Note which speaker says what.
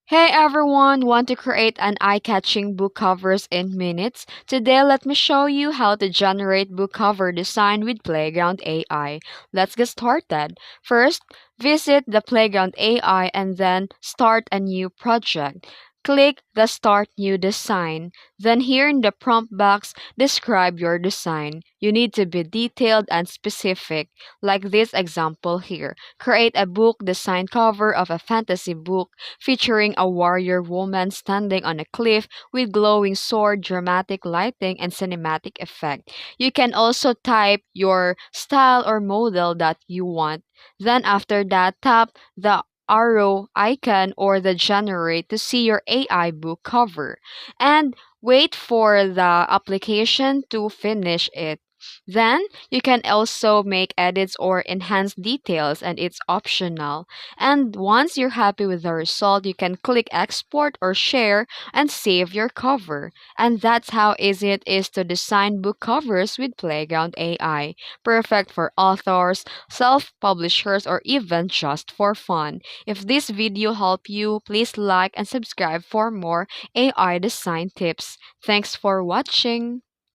Speaker 1: Hey everyone, want to create an eye-catching book covers in minutes? Today let me show you how to generate book cover design with Playground AI. Let's get started. First, visit the Playground AI and then start a new project. Click the Start New Design. Then here in the prompt box, describe your design. You need to be detailed and specific, like this example here. Create a book design cover of a fantasy book featuring a warrior woman standing on a cliff with glowing sword, dramatic lighting, and cinematic effect. You can also type your style or model that you want. Then after that, tap the arrow icon or the generate to see your AI book cover and wait for the application to finish it. Then you can also make edits or enhance details, and it's optional. And once you're happy with the result, you can click export or share and save your cover. And that's how easy it is to design book covers with Playground AI. Perfect for authors, self-publishers, or even just for fun. If this video helped you, please like and subscribe for more AI design tips. Thanks for watching.